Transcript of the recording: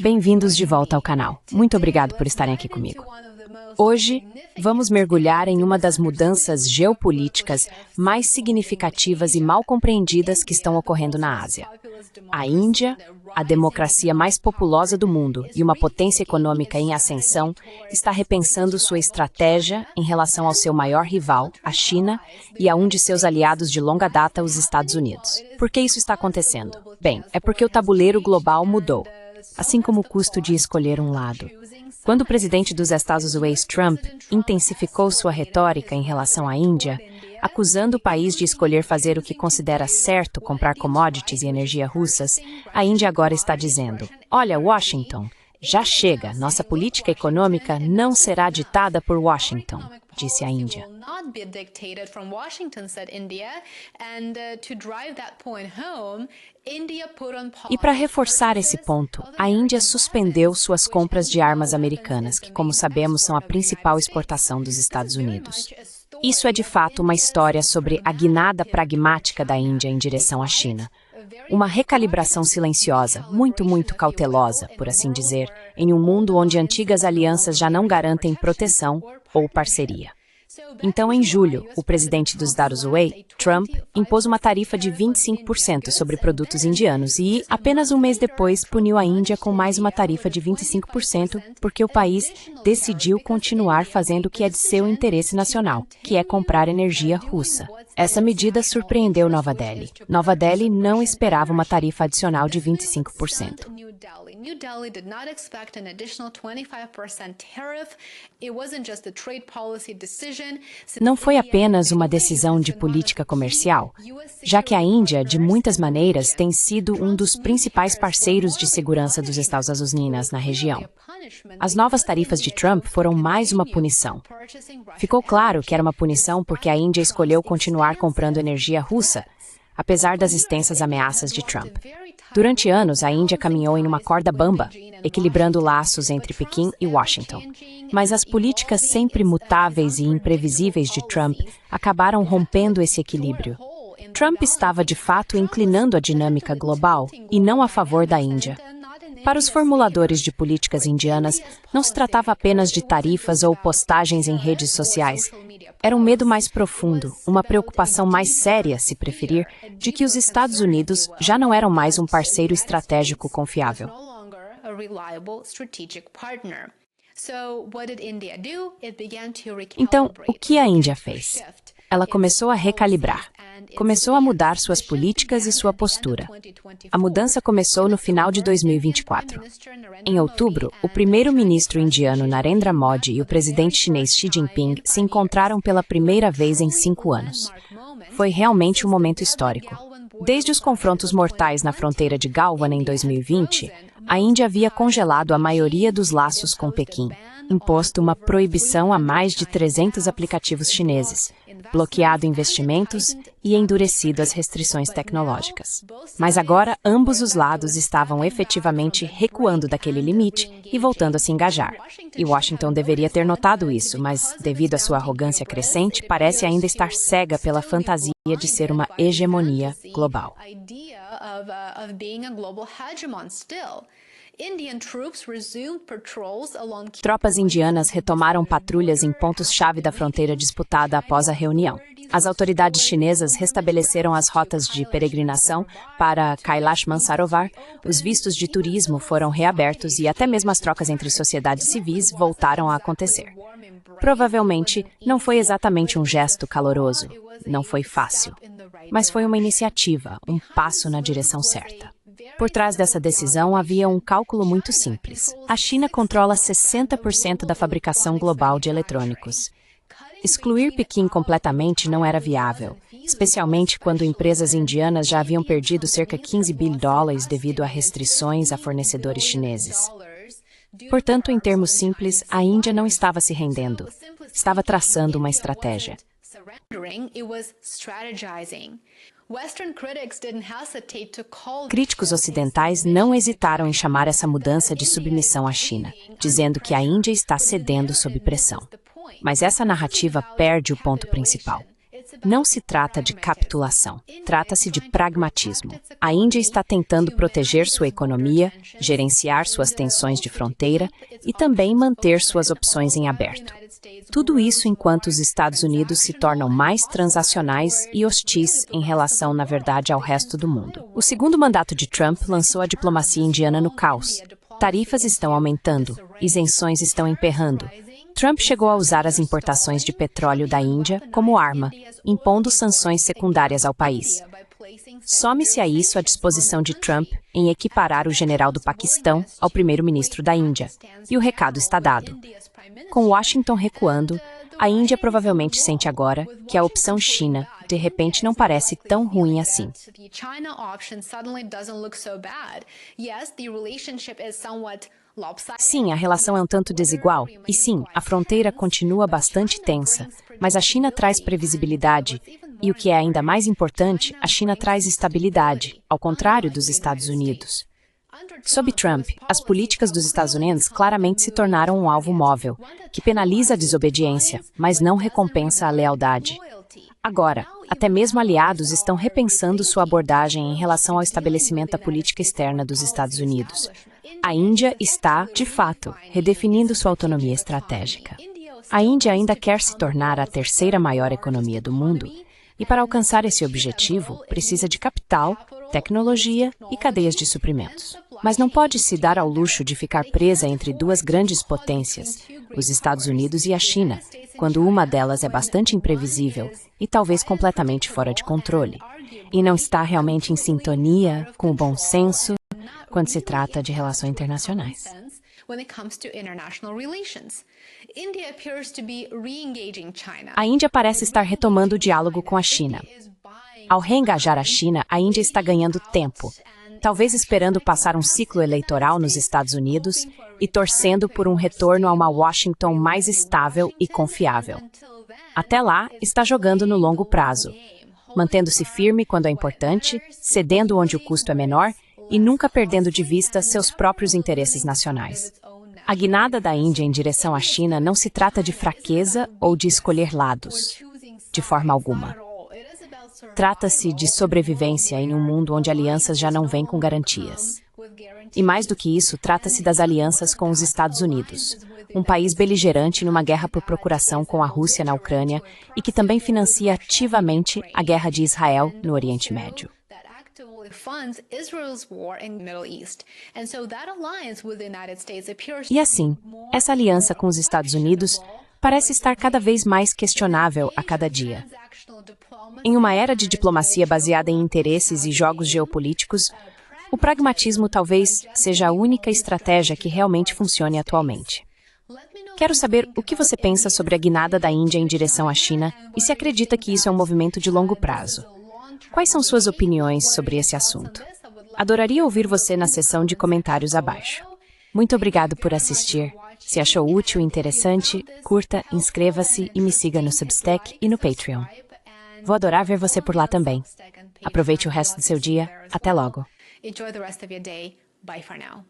Bem-vindos de volta ao canal. Muito obrigado por estarem aqui comigo. Hoje, vamos mergulhar em uma das mudanças geopolíticas mais significativas e mal compreendidas que estão ocorrendo na Ásia. A Índia, a democracia mais populosa do mundo e uma potência econômica em ascensão, está repensando sua estratégia em relação ao seu maior rival, a China, e a um de seus aliados de longa data, os Estados Unidos. Por que isso está acontecendo? Bem, é porque o tabuleiro global mudou, assim como o custo de escolher um lado. Quando o presidente dos Estados Unidos, Trump, intensificou sua retórica em relação à Índia, acusando o país de escolher fazer o que considera certo comprar commodities e energia russas, a Índia agora está dizendo: olha, Washington, já chega, nossa política econômica não será ditada por Washington, disse a Índia. E para reforçar esse ponto, a Índia suspendeu suas compras de armas americanas, que, como sabemos, são a principal exportação dos Estados Unidos. Isso é de fato uma história sobre a guinada pragmática da Índia em direção à China. Uma recalibração silenciosa, muito cautelosa, por assim dizer, em um mundo onde antigas alianças já não garantem proteção ou parceria. Então, em julho, o presidente dos Estados Unidos, Trump, impôs uma tarifa de 25% sobre produtos indianos e, apenas um mês depois, puniu a Índia com mais uma tarifa de 25% porque o país decidiu continuar fazendo o que é de seu interesse nacional, que é comprar energia russa. Essa medida surpreendeu Nova Delhi. Nova Delhi não esperava uma tarifa adicional de 25%. New Delhi did not expect an additional 25% tariff. It wasn't just a trade policy decision. Não foi apenas uma decisão de política comercial, já que a Índia, de muitas maneiras, tem sido um dos principais parceiros de segurança dos Estados Unidos na região. As novas tarifas de Trump foram mais uma punição. Ficou claro que era uma punição porque a Índia escolheu continuar comprando energia russa, apesar das extensas ameaças de Trump. Durante anos, a Índia caminhou em uma corda bamba, equilibrando laços entre Pequim e Washington. Mas as políticas sempre mutáveis e imprevisíveis de Trump acabaram rompendo esse equilíbrio. Trump estava, de fato, inclinando a dinâmica global e não a favor da Índia. Para os formuladores de políticas indianas, não se tratava apenas de tarifas ou postagens em redes sociais. Era um medo mais profundo, uma preocupação mais séria, se preferir, de que os Estados Unidos já não eram mais um parceiro estratégico confiável. Então, o que a Índia fez? Ela começou a recalibrar. Começou a mudar suas políticas e sua postura. A mudança começou no final de 2024. Em outubro, o primeiro-ministro indiano Narendra Modi e o presidente chinês Xi Jinping se encontraram pela primeira vez em 5 anos. Foi realmente um momento histórico. Desde os confrontos mortais na fronteira de Galwan em 2020, a Índia havia congelado a maioria dos laços com Pequim, imposto uma proibição a mais de 300 aplicativos chineses, bloqueado investimentos e endurecido as restrições tecnológicas. Mas agora, ambos os lados estavam efetivamente recuando daquele limite e voltando a se engajar. E Washington deveria ter notado isso, mas, devido à sua arrogância crescente, parece ainda estar cega pela fantasia de ser uma hegemonia global. Tropas indianas retomaram patrulhas em pontos-chave da fronteira disputada após a reunião. As autoridades chinesas restabeleceram as rotas de peregrinação para Kailash Mansarovar, os vistos de turismo foram reabertos e até mesmo as trocas entre sociedades civis voltaram a acontecer. Provavelmente, não foi exatamente um gesto caloroso, não foi fácil, mas foi uma iniciativa, um passo na direção certa. Por trás dessa decisão havia um cálculo muito simples. A China controla 60% da fabricação global de eletrônicos. Excluir Pequim completamente não era viável, especialmente quando empresas indianas já haviam perdido cerca de $15 bilhões devido a restrições a fornecedores chineses. Portanto, em termos simples, a Índia não estava se rendendo. Estava traçando uma estratégia. Críticos ocidentais não hesitaram em chamar essa mudança de submissão à China, dizendo que a Índia está cedendo sob pressão. Mas essa narrativa perde o ponto principal. Não se trata de capitulação, trata-se de pragmatismo. A Índia está tentando proteger sua economia, gerenciar suas tensões de fronteira e também manter suas opções em aberto. Tudo isso enquanto os Estados Unidos se tornam mais transacionais e hostis em relação, na verdade, ao resto do mundo. O segundo mandato de Trump lançou a diplomacia indiana no caos. Tarifas estão aumentando, isenções estão emperrando. Trump chegou a usar as importações de petróleo da Índia como arma, impondo sanções secundárias ao país. Some-se a isso a disposição de Trump em equiparar o general do Paquistão ao primeiro-ministro da Índia. E o recado está dado. Com Washington recuando, a Índia provavelmente sente agora que a opção China, de repente, não parece tão ruim assim. Sim, a relação é um tanto desigual, e sim, a fronteira continua bastante tensa, mas a China traz previsibilidade, e o que é ainda mais importante, a China traz estabilidade, ao contrário dos Estados Unidos. Sob Trump, as políticas dos Estados Unidos claramente se tornaram um alvo móvel, que penaliza a desobediência, mas não recompensa a lealdade. Agora, até mesmo aliados estão repensando sua abordagem em relação ao estabelecimento da política externa dos Estados Unidos. A Índia está, de fato, redefinindo sua autonomia estratégica. A Índia ainda quer se tornar a terceira maior economia do mundo, e para alcançar esse objetivo, precisa de capital, tecnologia e cadeias de suprimentos. Mas não pode se dar ao luxo de ficar presa entre duas grandes potências, os Estados Unidos e a China, quando uma delas é bastante imprevisível e talvez completamente fora de controle, e não está realmente em sintonia com o bom senso quando se trata de relações internacionais. A Índia parece estar retomando o diálogo com a China. Ao reengajar a China, a Índia está ganhando tempo, talvez esperando passar um ciclo eleitoral nos Estados Unidos e torcendo por um retorno a uma Washington mais estável e confiável. Até lá, está jogando no longo prazo, mantendo-se firme quando é importante, cedendo onde o custo é menor e nunca perdendo de vista seus próprios interesses nacionais. A guinada da Índia em direção à China não se trata de fraqueza ou de escolher lados, de forma alguma. Trata-se de sobrevivência em um mundo onde alianças já não vêm com garantias. E mais do que isso, trata-se das alianças com os Estados Unidos, um país beligerante numa guerra por procuração com a Rússia na Ucrânia e que também financia ativamente a guerra de Israel no Oriente Médio. E assim, essa aliança com os Estados Unidos parece estar cada vez mais questionável a cada dia. Em uma era de diplomacia baseada em interesses e jogos geopolíticos, o pragmatismo talvez seja a única estratégia que realmente funcione atualmente. Quero saber o que você pensa sobre a guinada da Índia em direção à China e se acredita que isso é um movimento de longo prazo. Quais são suas opiniões sobre esse assunto? Adoraria ouvir você na seção de comentários abaixo. Muito obrigado por assistir. Se achou útil e interessante, curta, inscreva-se e me siga no Substack e no Patreon. Vou adorar ver você por lá também. Aproveite o resto do seu dia. Até logo. Enjoy the rest of your day. Bye for now.